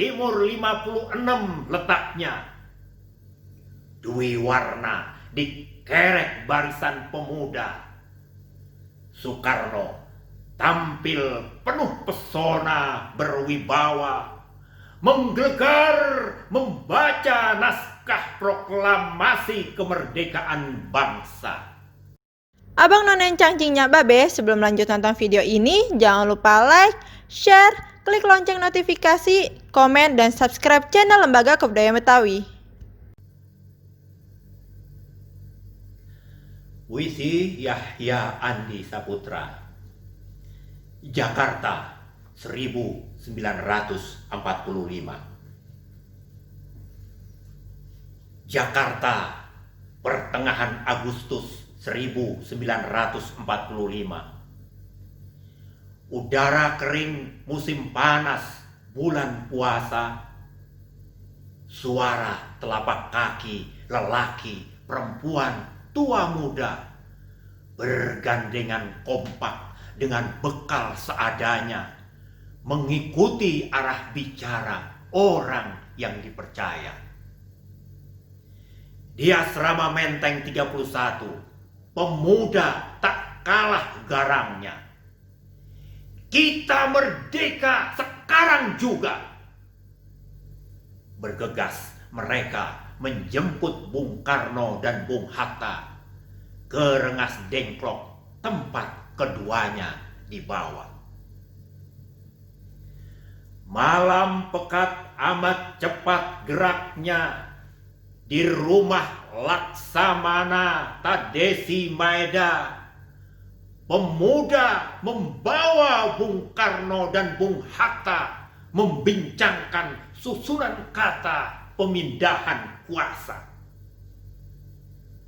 Timur 56 letaknya. Dwi Warna di kerek Barisan Pemuda. Soekarno tampil penuh pesona berwibawa, menggelegar membaca naskah proklamasi kemerdekaan bangsa. Abang Nonen cangcingnya Babe, sebelum lanjut nonton video ini, jangan lupa like, share, klik lonceng notifikasi, komen, dan subscribe channel Lembaga Kebudayaan Betawi. Puisi Yahya Andi Saputra, Jakarta 1945. Jakarta, pertengahan Agustus 1945. Udara kering musim panas bulan puasa. Suara telapak kaki lelaki, perempuan, tua muda bergandengan kompak dengan bekal seadanya, mengikuti arah bicara orang yang dipercaya. Di asrama Menteng 31, pemuda tak kalah garangnya. Kita merdeka sekarang juga. Bergegas mereka menjemput Bung Karno dan Bung Hatta ke Rengas Dengklok, tempat keduanya dibawa. Malam pekat amat cepat geraknya di rumah Laksamana Tadesi Maeda. Pemuda membawa Bung Karno dan Bung Hatta membincangkan susunan kata pemindahan kuasa.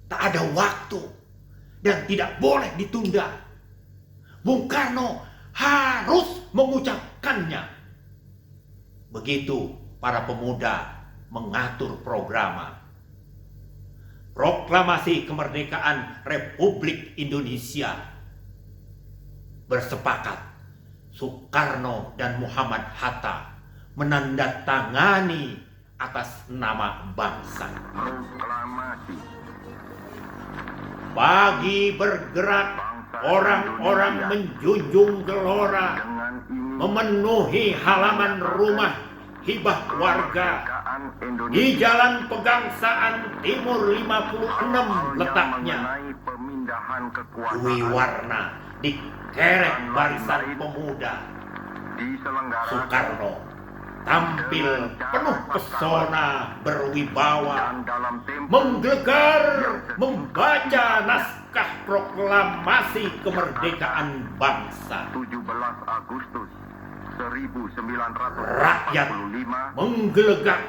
Tak ada waktu dan tidak boleh ditunda. Bung Karno harus mengucapkannya. Begitu para pemuda mengatur program. Proklamasi Kemerdekaan Republik Indonesia. Bersepakat Soekarno dan Muhammad Hatta menandatangani atas nama bangsa. Pagi bergerak, orang-orang menjunjung gelora, memenuhi halaman rumah hibah warga. Di Jalan Pegangsaan Timur 56 letaknya. Dwi Warna di kerek Barisan Pemuda. Soekarno tampil penuh pesona berwibawa, menggelegar membaca naskah proklamasi kemerdekaan bangsa. 17 Agustus 1945. Rakyat menggelegak,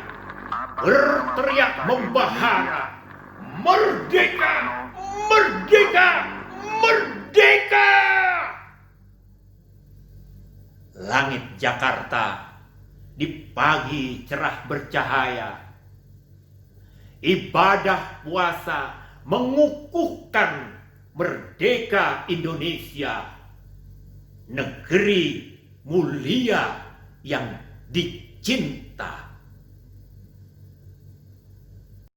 berteriak membahana, merdeka, merdeka, merdeka. Langit Jakarta di pagi cerah bercahaya. Ibadah puasa mengukuhkan merdeka Indonesia, negeri mulia yang dicinta.